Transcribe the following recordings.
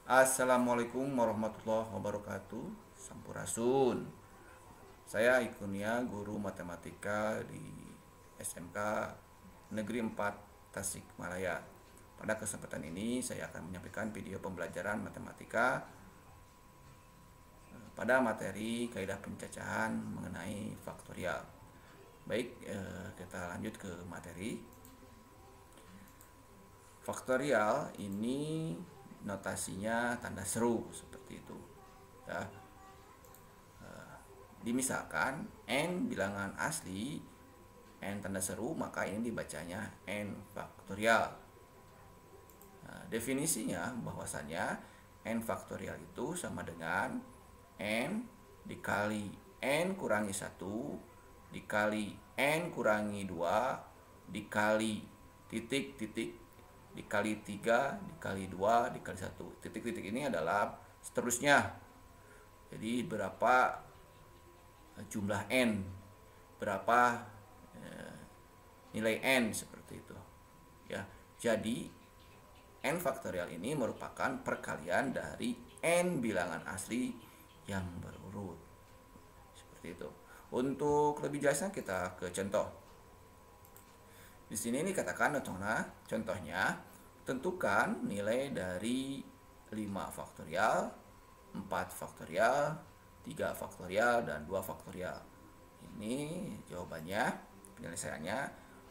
Assalamualaikum warahmatullahi wabarakatuh. Sampurasun. Saya Ikunia, guru matematika di SMK Negeri 4 Tasikmalaya. Pada kesempatan ini saya akan menyampaikan video pembelajaran matematika pada materi kaidah pencacahan mengenai faktorial. Baik, kita lanjut ke materi. Faktorial ini notasinya tanda seru seperti itu. Ya. Dimisalkan n bilangan asli, n tanda seru, maka ini dibacanya n faktorial. Nah, definisinya bahwasanya n faktorial itu sama dengan n dikali n kurangi 1 dikali n kurangi 2 dikali titik-titik dikali 3 dikali 2 dikali 1. Titik-titik ini adalah seterusnya. Jadi berapa jumlah n, berapa nilai n, seperti itu ya. Jadi n faktorial ini merupakan perkalian dari n bilangan asli yang berurut, seperti itu. Untuk lebih jelasnya kita ke contoh. Di sini dikatakan contohnya tentukan nilai dari 5 faktorial, 4 faktorial, 3 faktorial, dan 2 faktorial. Ini jawabannya, penyelesaiannya.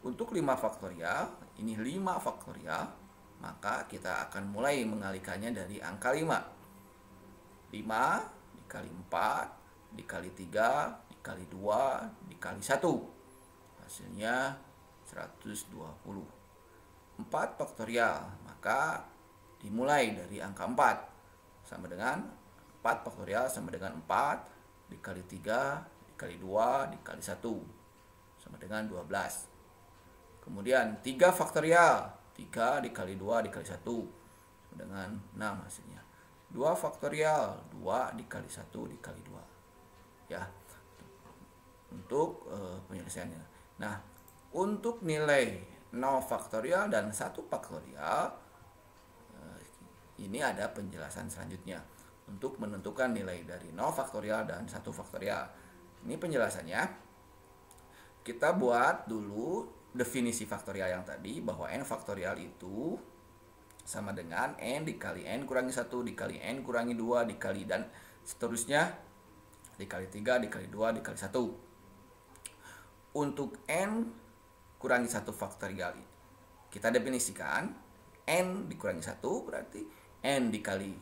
Untuk 5 faktorial, ini 5 faktorial, maka kita akan mulai mengalihkannya dari angka 5. 5 dikali 4 dikali 3 dikali 2 dikali 1. Hasilnya 120. 4 faktorial, maka dimulai dari angka 4 sama dengan 4 faktorial sama dengan 4 dikali 3 dikali 2 dikali 1 sama dengan 12. Kemudian 3 faktorial, 3 dikali 2 dikali 1 sama dengan 6 hasilnya. 2 faktorial, 2 dikali 1 dikali 2. Ya. Untuk penyelesaiannya. Nah, untuk nilai 0 faktorial dan 1 faktorial, ini ada penjelasan selanjutnya. Untuk menentukan nilai dari 0 faktorial dan 1 faktorial. Ini penjelasannya. Kita buat dulu definisi faktorial yang tadi, bahwa n faktorial itu sama dengan n dikali n kurangi 1 dikali n kurangi 2 dikali dan seterusnya dikali 3 dikali 2 dikali 1. Untuk n kurangi 1 faktorial kita definisikan n dikurangi 1 berarti n dikali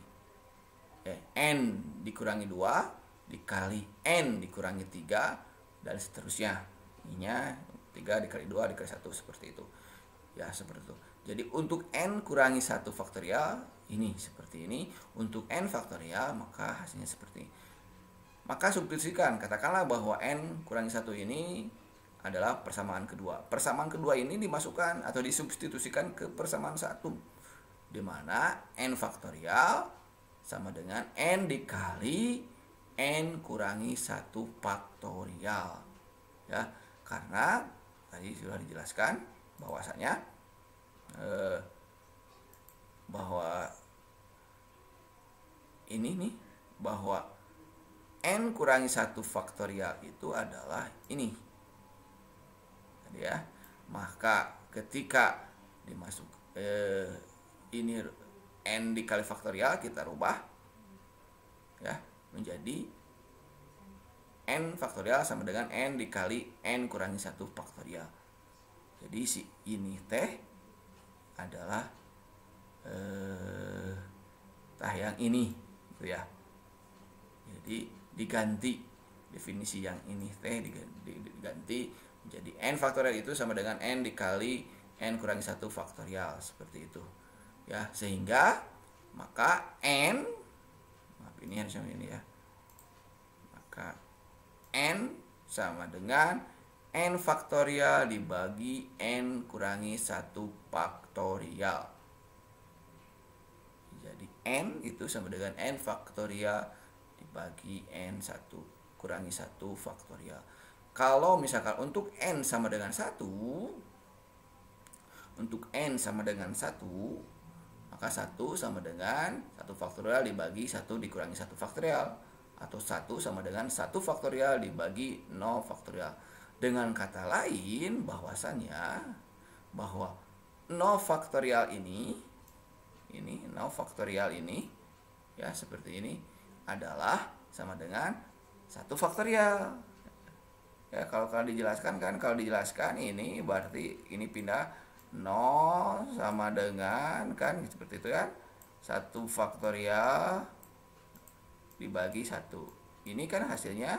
n dikurangi 2 dikali n dikurangi 3 dan seterusnya. Ininya 3 dikali 2 dikali 1, seperti itu. Ya, seperti itu. Jadi untuk n kurangi 1 faktorial ini seperti ini. Untuk n faktorial maka hasilnya seperti ini. Maka substitusikan, katakanlah bahwa n kurangi 1 ini adalah persamaan kedua. Persamaan kedua ini dimasukkan atau disubstitusikan ke persamaan 1, di mana n faktorial sama dengan n dikali n kurangi 1 faktorial. Ya, karena tadi sudah dijelaskan bahwasanya bahwa ini nih, bahwa n kurangi 1 faktorial itu adalah ini. Ya, maka ketika dimasuk ini n dikali faktorial, kita rubah ya menjadi n faktorial sama dengan n dikali n kurangi 1 faktorial. Jadi si ini teh adalah yang ini gitu ya. Jadi diganti definisi yang ini teh diganti menjadi n faktorial itu sama dengan n dikali n kurangi 1 faktorial, seperti itu. Ya, sehingga maka n, maaf ini harusnya ini ya, maka n sama dengan n faktorial dibagi n kurangi 1 faktorial. Jadi n itu sama dengan n faktorial dibagi n 1 kurangi 1 faktorial. Kalau misalkan untuk n sama dengan 1, untuk n sama dengan 1, maka 1 sama dengan 1 faktorial dibagi 1 dikurangi 1 faktorial, atau 1 sama dengan 1 faktorial dibagi 0 faktorial. Dengan kata lain bahwasannya bahwa 0 faktorial ini 0 faktorial ini ya seperti ini adalah sama dengan 1 faktorial. Ya, kalau dijelaskan kan, kalau dijelaskan ini berarti ini pindah 0 sama dengan kan seperti itu kan 1 faktorial dibagi 1. Ini kan hasilnya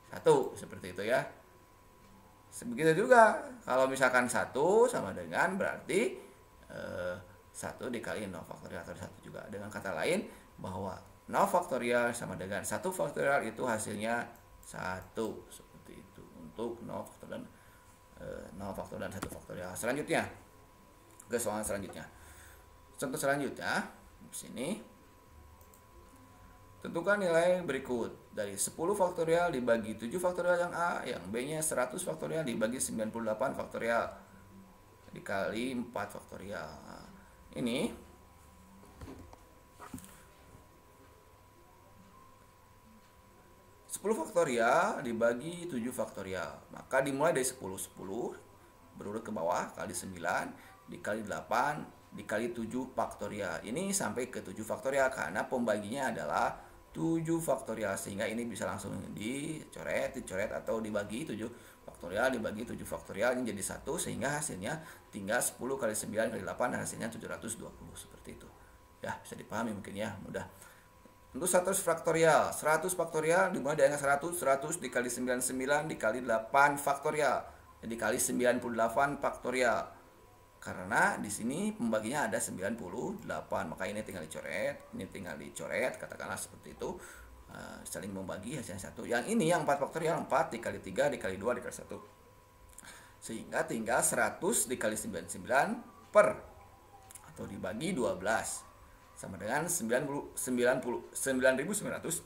1 seperti itu ya. Begitu juga kalau misalkan 1 sama dengan berarti 1 dikali 0 faktorial atau 1 juga. Dengan kata lain bahwa 0 faktorial sama dengan 1 faktorial itu hasilnya 1 seperti itu untuk 0 faktorial dan 0 faktorial dan 1 faktorial. Selanjutnya ke soal selanjutnya. Contoh selanjutnya di sini tentukan nilai berikut dari 10 faktorial dibagi 7 faktorial yang A, yang B-nya 100 faktorial dibagi 98 faktorial dikali 4 faktorial. Nah, ini faktorial dibagi 7 faktorial. Maka dimulai dari 10 berurut ke bawah kali 9 dikali 8 dikali 7 faktorial. Ini sampai ke 7 faktorial karena pembaginya adalah 7 faktorial, sehingga ini bisa langsung dicoret atau dibagi 7 faktorial dibagi 7 faktorial ini jadi 1, sehingga hasilnya tinggal 10 kali 9 kali 8 dan hasilnya 720 seperti itu. Ya, bisa dipahami mungkin ya, mudah. Untuk 100 faktorial dimulai dari angka 100 dikali 99 dikali 8 faktorial. Jadi dikali 98 faktorial. Karena di sini pembaginya ada 98, maka ini tinggal dicoret, katakanlah seperti itu. Saling membagi hasilnya 1. Yang ini yang 4 faktorial, 4 dikali 3 dikali 2 dikali 1. Sehingga tinggal 100 dikali 99 per atau dibagi 12 sama dengan 9900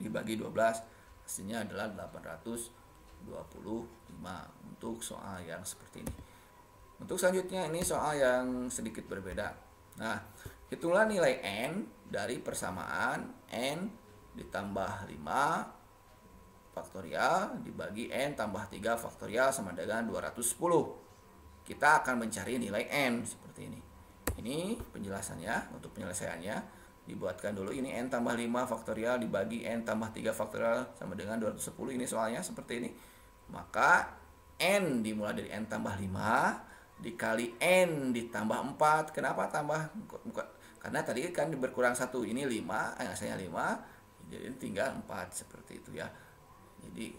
dibagi 12, hasilnya adalah 825 untuk soal yang seperti ini. Untuk selanjutnya ini soal yang sedikit berbeda. Nah, hitunglah nilai n dari persamaan n ditambah 5 faktorial dibagi n tambah 3 faktorial sama dengan 210. Kita akan mencari nilai n seperti ini. Ini penjelasannya, untuk penyelesaiannya dibuatkan dulu. Ini n tambah 5 faktorial dibagi n tambah 3 faktorial sama dengan 210. Ini soalnya seperti ini. Maka n dimulai dari n tambah 5 dikali n ditambah 4. Kenapa tambah? Karena tadi kan berkurang 1. Ini 5, hasilnya 5. Jadi tinggal 4 seperti itu ya. Jadi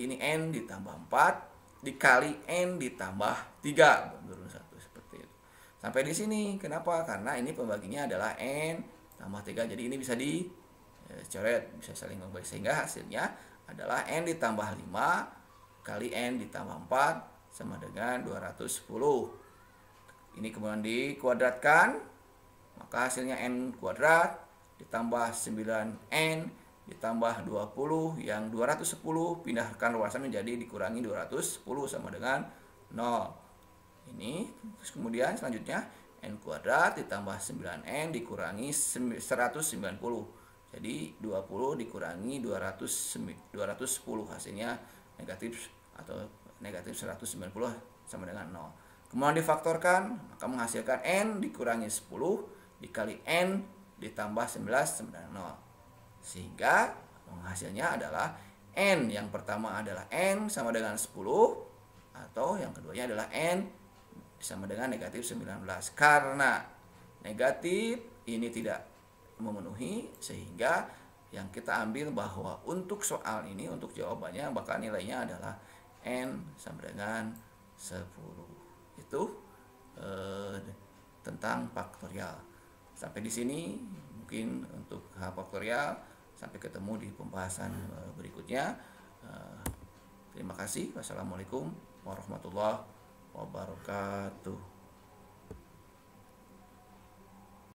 ini n ditambah 4 dikali n ditambah 3 turun 1 seperti itu. Sampai di sini. Kenapa? Karena ini pembaginya adalah n tambah 3. Jadi ini bisa dicoret, bisa saling membagi, sehingga hasilnya adalah n ditambah 5 kali n ditambah 4 sama dengan 210. Ini kemudian dikuadratkan, maka hasilnya n kuadrat ditambah 9n ditambah 20, yang 210 pindahkan luasan menjadi dikurangi 210 sama dengan 0. Ini terus kemudian selanjutnya n kuadrat ditambah 9n dikurangi 190. Jadi 20 dikurangi 210 hasilnya negatif atau negatif 190 sama dengan 0. Kemudian difaktorkan, maka menghasilkan n dikurangi 10 dikali n ditambah 11 sama dengan 0. Sehingga hasilnya adalah n yang pertama adalah n sama dengan 10, atau yang keduanya adalah n sama dengan negatif 19. Karena negatif ini tidak memenuhi, sehingga yang kita ambil bahwa untuk soal ini, untuk jawabannya, maka nilainya adalah n sama dengan 10. Itu tentang faktorial. Sampai di sini mungkin untuk faktorial. Sampai ketemu di pembahasan berikutnya. Terima kasih. Wassalamualaikum warahmatullahi wabarakatuh.